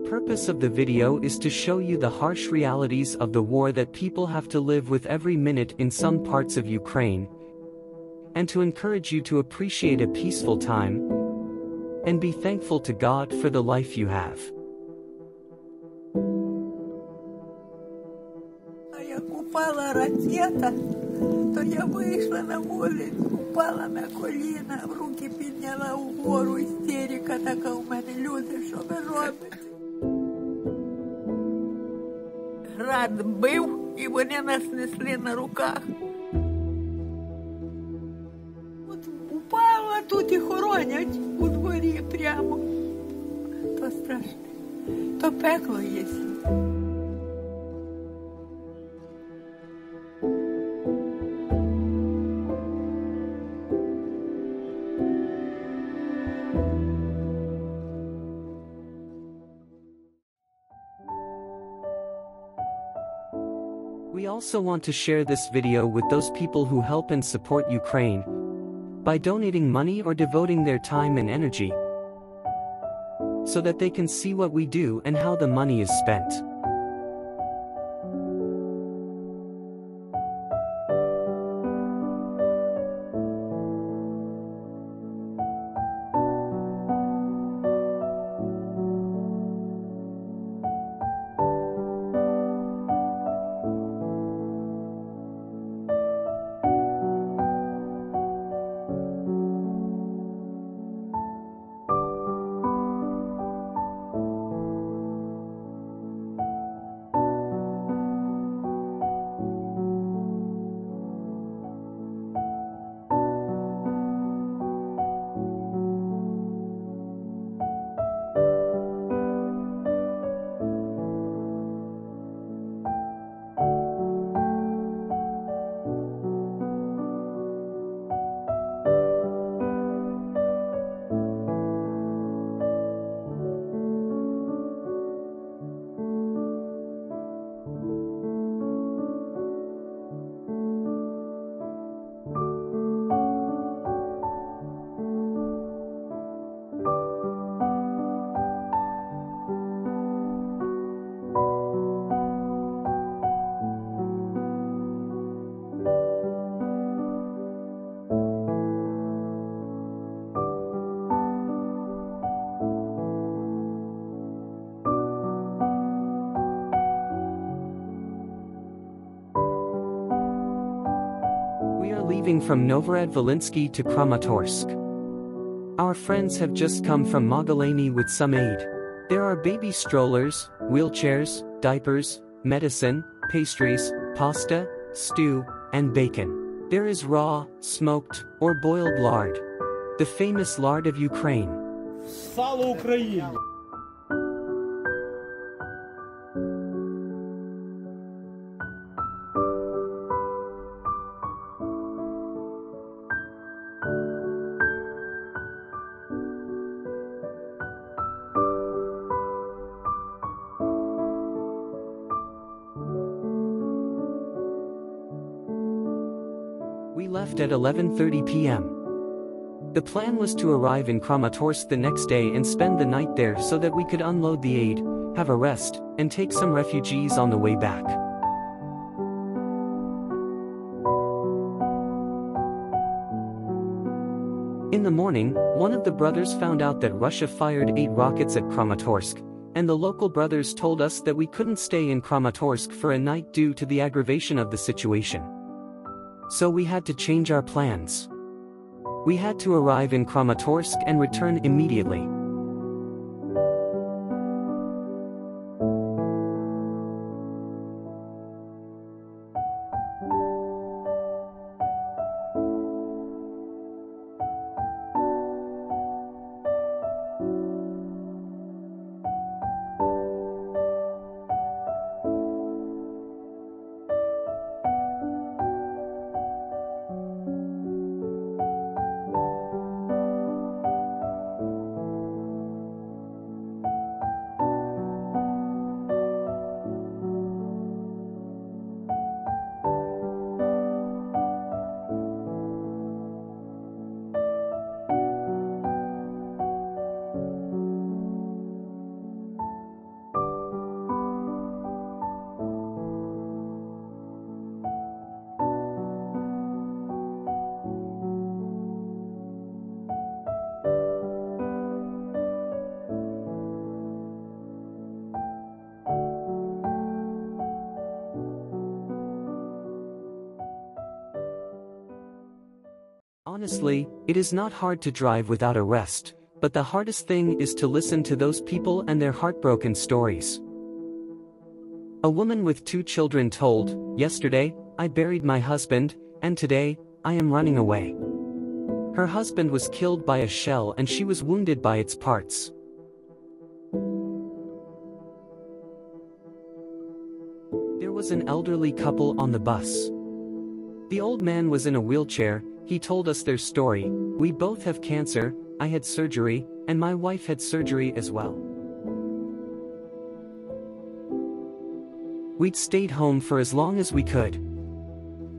purpose of the video is to show you the harsh realities of the war that people have to live with every minute in some parts of Ukraine, and to encourage you to appreciate a peaceful time, and be thankful to God for the life you have. Як упала ракета, то я вийшла на вулицю, упала на коліна, руки підняла вгору, істерика така у мене, люди, що ви робите? Град бив, і вони нас несли на руках. От упала тут і хоронять у дворі прямо. То страшне, то пекло є. We also want to share this video with those people who help and support Ukraine by donating money or devoting their time and energy so that they can see what we do and how the money is spent. Leaving from Novohrad-Volynskyi to Kramatorsk. Our friends have just come from Mogilev with some aid. There are baby strollers, wheelchairs, diapers, medicine, pastries, pasta, stew, and bacon. There is raw, smoked, or boiled lard. The famous lard of Ukraine. Сало України! We left at 11:30 p.m. The plan was to arrive in Kramatorsk the next day and spend the night there so that we could unload the aid, have a rest, and take some refugees on the way back. In the morning, one of the brothers found out that Russia fired 8 rockets at Kramatorsk, and the local brothers told us that we couldn't stay in Kramatorsk for a night due to the aggravation of the situation. So we had to change our plans. We had to arrive in Kramatorsk and return immediately. Honestly, it is not hard to drive without a rest, but the hardest thing is to listen to those people and their heartbroken stories. A woman with 2 children told, "Yesterday, I buried my husband, and today, I am running away." Her husband was killed by a shell and she was wounded by its parts. There was an elderly couple on the bus. The old man was in a wheelchair. He told us their story. "We both have cancer, I had surgery, and my wife had surgery as well. We'd stayed home for as long as we could.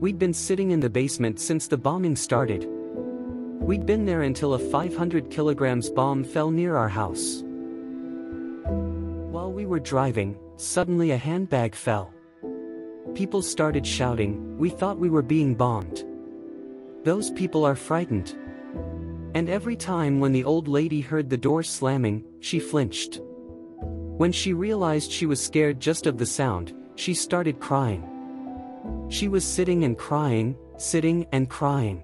We'd been sitting in the basement since the bombing started. We'd been there until a 500 kilograms bomb fell near our house. While we were driving, suddenly a handbag fell. People started shouting, we thought we were being bombed. Those people are frightened." And every time when the old lady heard the door slamming, she flinched. When she realized she was scared just of the sound, she started crying. She was sitting and crying, sitting and crying.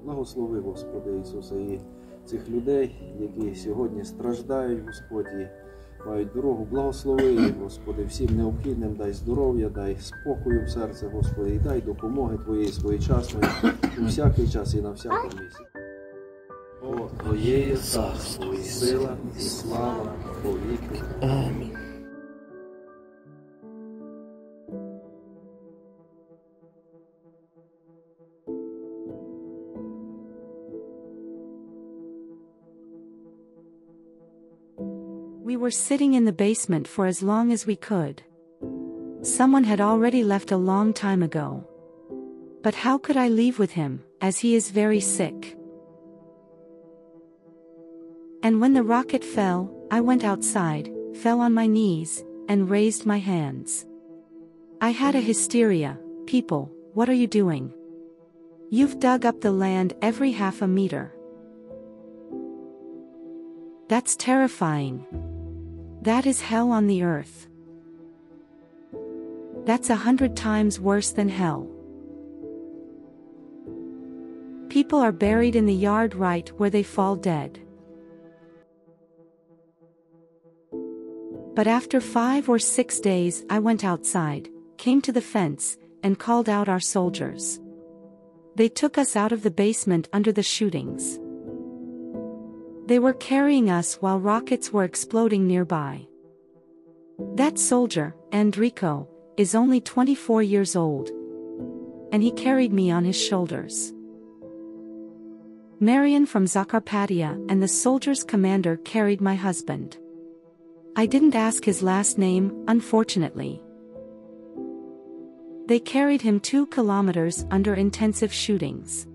Благослови, Господи Ісусе, і цих людей, які сьогодні страждають, Господі, мають дорогу. Благослови їх, Господи, всім необхідним, дай здоров'я, дай спокою в серце, Господи, і дай допомоги Твоєї своєчасної у всякий час і на всякому місці. О, Твоє є царство, і сила, і слава, повіки. Амінь. We were sitting in the basement for as long as we could. Someone had already left a long time ago. But how could I leave with him, as he is very sick? And when the rocket fell, I went outside, fell on my knees, and raised my hands. I had a hysteria. People, what are you doing? You've dug up the land every half a meter. That's terrifying. That is hell on the earth. That's 100 times worse than hell. People are buried in the yard right where they fall dead. But after 5 or 6 days I went outside, came to the fence, and called out our soldiers. They took us out of the basement under the shootings. They were carrying us while rockets were exploding nearby. That soldier, Andriko, is only 24 years old. And he carried me on his shoulders. Marian from Zakarpattia and the soldier's commander carried my husband. I didn't ask his last name, unfortunately. They carried him 2 kilometers under intensive shootings.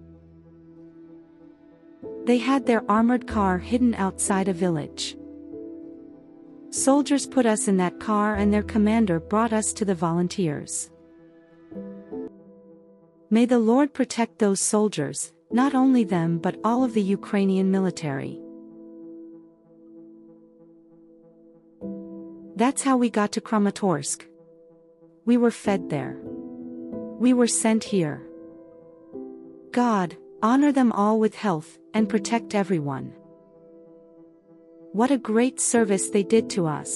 They had their armored car hidden outside a village. Soldiers put us in that car and their commander brought us to the volunteers. May the Lord protect those soldiers, not only them but all of the Ukrainian military. That's how we got to Kramatorsk. We were fed there. We were sent here. God, honor them all with health, and protect everyone. What a great service they did to us.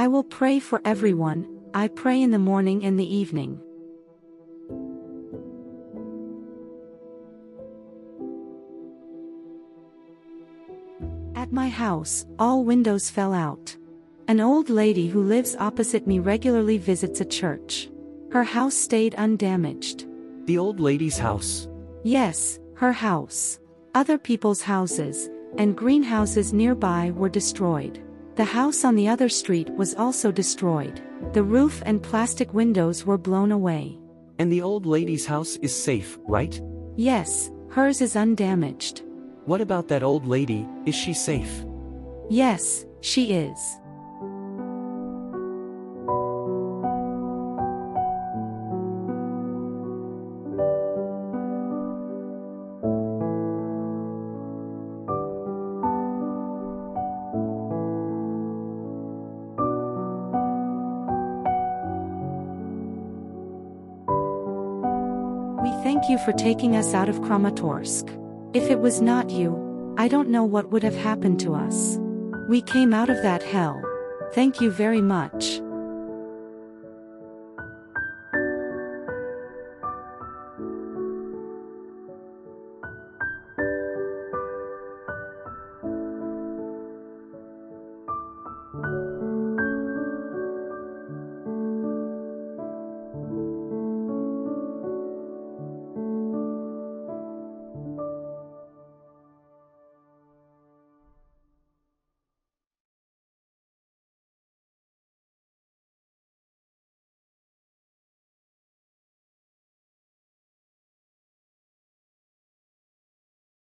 I will pray for everyone. I pray in the morning and the evening. At my house, all windows fell out. An old lady who lives opposite me regularly visits a church. Her house stayed undamaged. The old lady's house. Yes, her house. Other people's houses, and greenhouses nearby were destroyed. The house on the other street was also destroyed. The roof and plastic windows were blown away. And the old lady's house is safe, right? Yes, hers is undamaged. What about that old lady, is she safe? Yes, she is. We thank you for taking us out of Kramatorsk. If it was not you, I don't know what would have happened to us. We came out of that hell. Thank you very much.